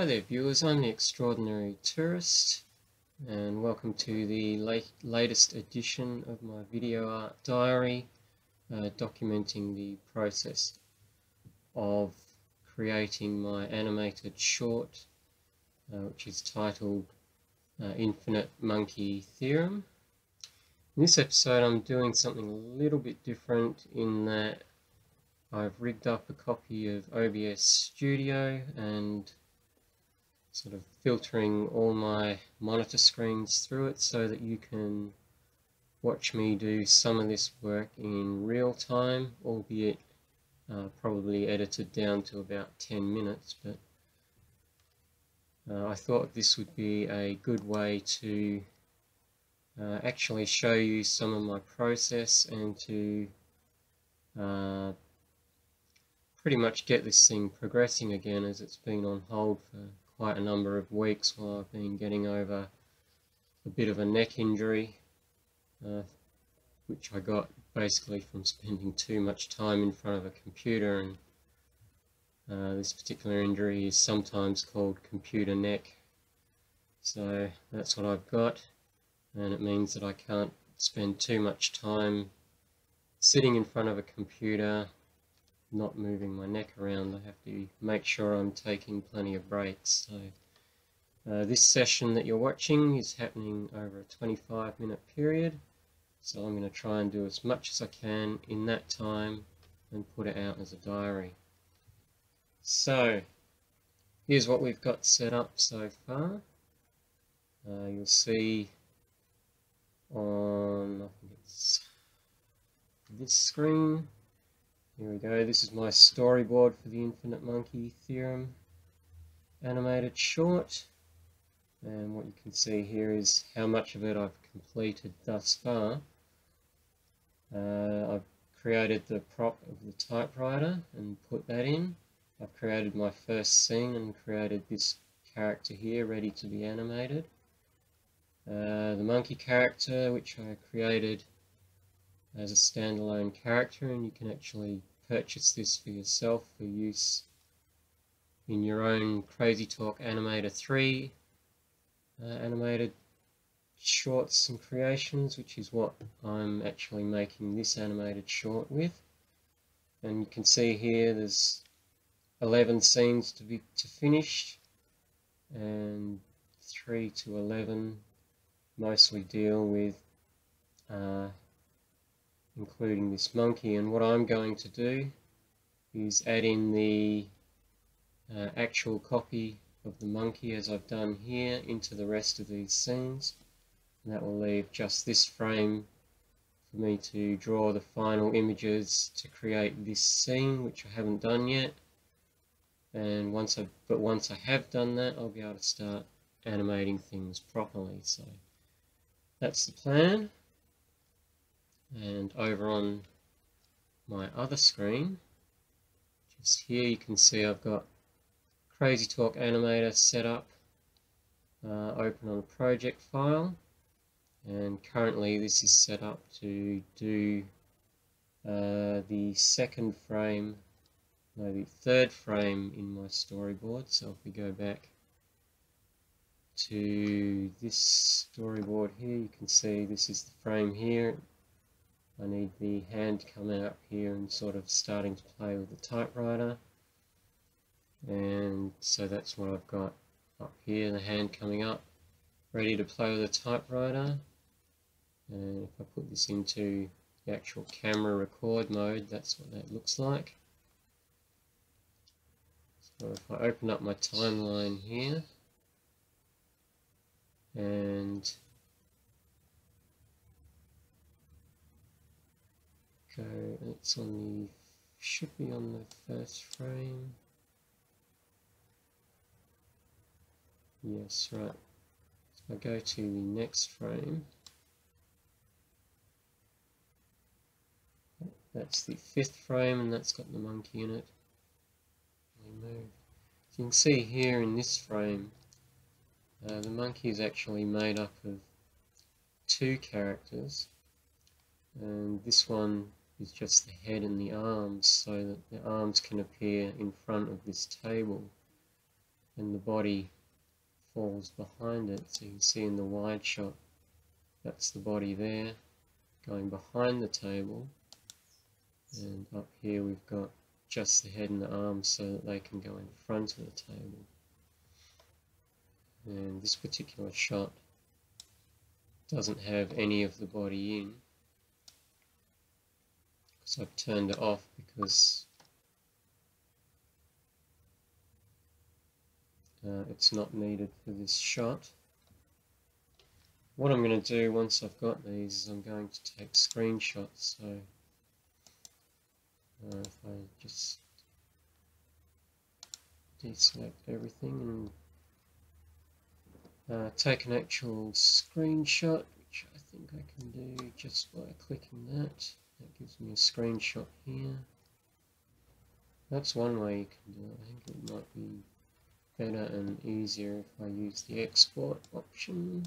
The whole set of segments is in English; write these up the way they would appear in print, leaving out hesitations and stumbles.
Hi there viewers, I'm the Extraordinary Tourist and welcome to the latest edition of my video art diary documenting the process of creating my animated short which is titled Infinite Monkey Theorem. In this episode I'm doing something a little bit different in that I've rigged up a copy of OBS Studio and sort of filtering all my monitor screens through it so that you can watch me do some of this work in real time, albeit probably edited down to about 10 minutes, but I thought this would be a good way to actually show you some of my process and to pretty much get this thing progressing again, as it's been on hold for quite a number of weeks while I've been getting over a bit of a neck injury, which I got basically from spending too much time in front of a computer, and this particular injury is sometimes called computer neck. So that's what I've got, and it means that I can't spend too much time sitting in front of a computer not moving my neck around. I have to make sure I'm taking plenty of breaks. So this session that you're watching is happening over a 25-minute period, so I'm going to try and do as much as I can in that time and put it out as a diary. So here's what we've got set up so far. You'll see on, I think it's this screen. Here we go, this is my storyboard for the Infinite Monkey Theorem animated short, and what you can see here is how much of it I've completed thus far. I've created the prop of the typewriter and put that in. I've created my first scene and created this character here ready to be animated. The monkey character, which I created as a standalone character, and you can actually purchase this for yourself for use in your own Crazy Talk Animator 3 animated shorts and creations, which is what I'm actually making this animated short with. And you can see here there's 11 scenes to finish, and 3 to 11 mostly deal with including this monkey. And what I'm going to do is add in the actual copy of the monkey, as I've done here, into the rest of these scenes, and that will leave just this frame for me to draw the final images to create this scene, which I haven't done yet. And once I have done that, I'll be able to start animating things properly. So that's the plan. And over on my other screen, just here, you can see I've got Crazy Talk Animator set up, open on a project file, and currently this is set up to do the third frame in my storyboard. So if we go back to this storyboard here, you can see this is the frame here. I need the hand coming up here and sort of starting to play with the typewriter, and so that's what I've got up here, the hand coming up ready to play with the typewriter. And if I put this into the actual camera record mode, that's what that looks like. So if I open up my timeline here and go, it's on the, should be on the first frame. Yes, right. So I go to the next frame. That's the 5th frame, and that's got the monkey in it. We move. So you can see here in this frame, the monkey is actually made up of 2 characters, and this one is just the head and the arms, so that the arms can appear in front of this table. and the body falls behind it. So you can see in the wide shot, that's the body there going behind the table, and up here we've got just the head and the arms so that they can go in front of the table. And this particular shot doesn't have any of the body in, so I've turned it off because it's not needed for this shot. What I'm going to do once I've got these is I'm going to take screenshots. So if I just deselect everything and take an actual screenshot, which I think I can do just by clicking that. That gives me a screenshot here. That's one way you can do it. I think it might be better and easier if I use the export option.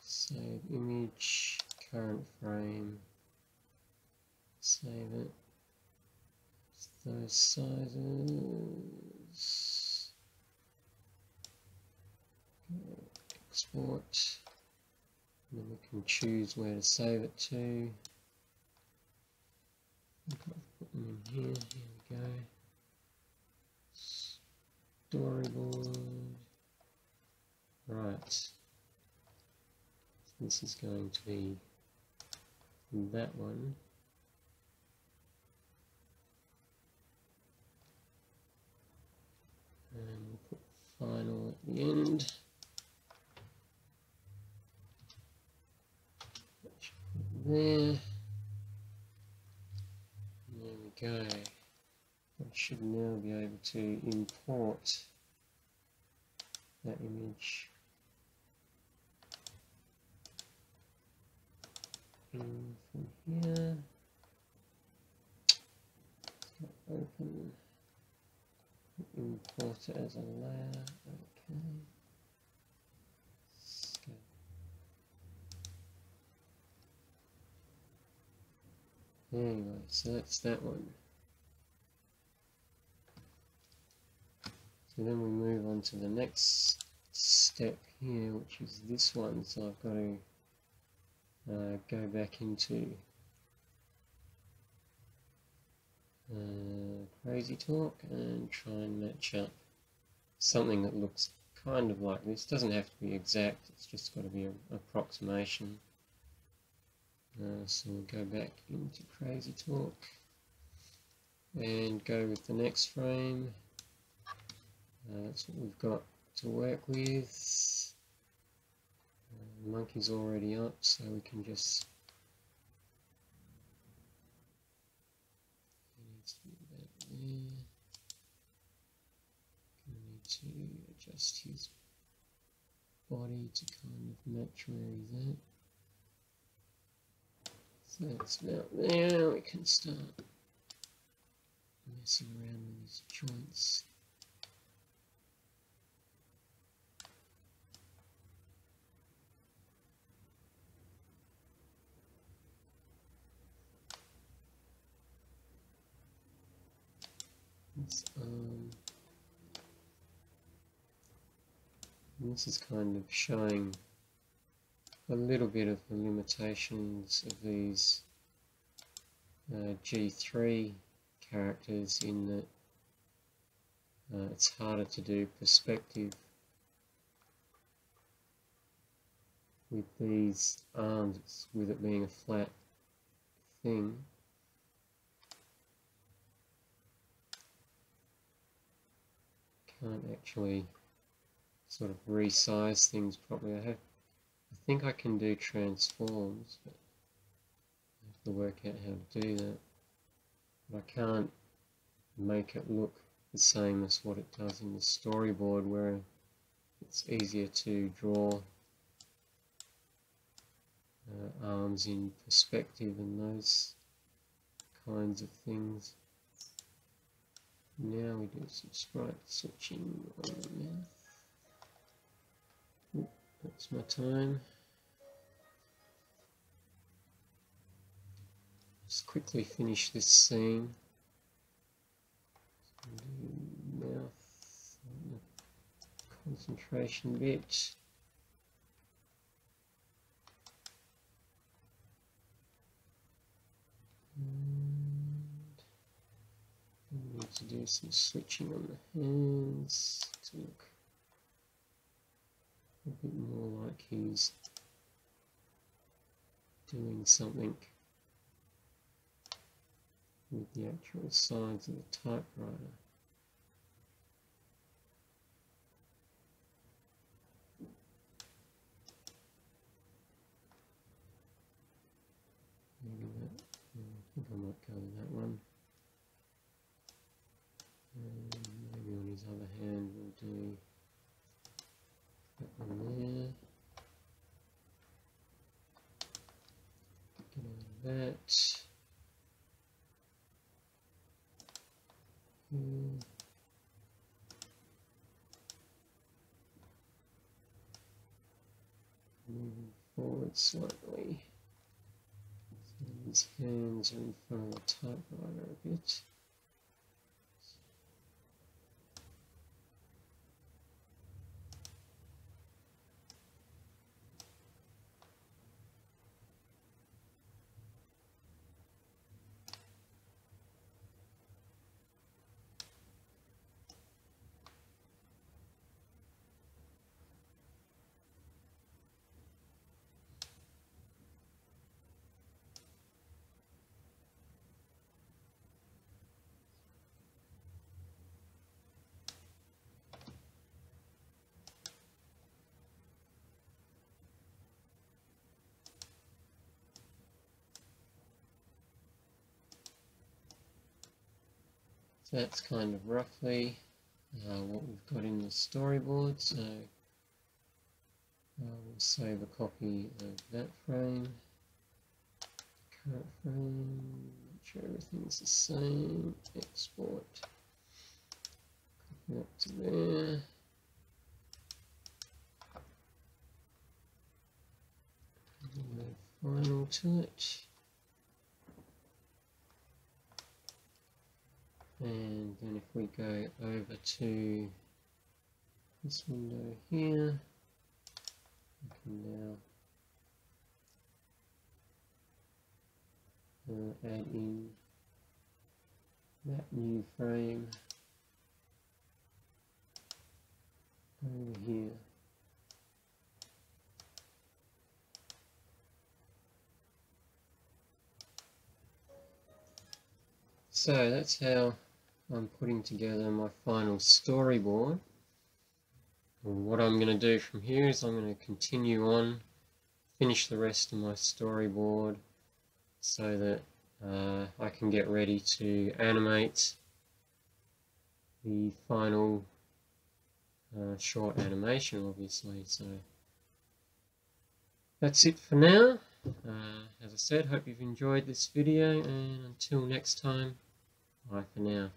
Save image, current frame, save it. It's those sizes. Export. And then we can choose where to save it to. I think I've put them in here. Here we go. Storyboard. Right. So this is going to be that one. And we'll put final at the end. There. There we go. I should now be able to import that image in from here. Open. Import it as a layer. Okay. Anyway, so that's that one. So then we move on to the next step here, which is this one. So I've got to go back into Crazy Talk and try and match up something that looks kind of like this. Doesn't have to be exact, it's just got to be an approximation. So we'll go back into Crazy Talk and go with the next frame. That's what we've got to work with. The monkey's already up, so we can just there. We need to adjust his body to kind of match where he's at. So that's about there. We can start messing around with his joints. This is kind of showing a little bit of the limitations of these G3 characters, in that it's harder to do perspective with these arms, with it being a flat thing. Can't actually sort of resize things properly. I think I can do transforms, but I have to work out how to do that. But I can't make it look the same as what it does in the storyboard, where it's easier to draw arms in perspective and those kinds of things. Now we do some sprite switching on the mouth. That's my time. Just quickly finish this scene. Mouth. concentration bit. And we need to do some switching on the hands to look a bit more like he's doing something with the actual sides of the typewriter. Maybe that, I think I might go with that one. Maybe on his other hand we'll do that one there. Get out of that. Moving forward slightly. So his hands are in front of the typewriter a bit. So that's kind of roughly what we've got in the storyboard. So we'll save a copy of that frame, current frame, make sure everything's the same, export, copy that to there. And final to it. And then if we go over to this window here, we can now add in that new frame over here. So that's how I'm putting together my final storyboard. And what I'm going to do from here is I'm going to continue on, finish the rest of my storyboard so that I can get ready to animate the final short animation, obviously. So that's it for now. As I said, hope you've enjoyed this video, and until next time, bye for now.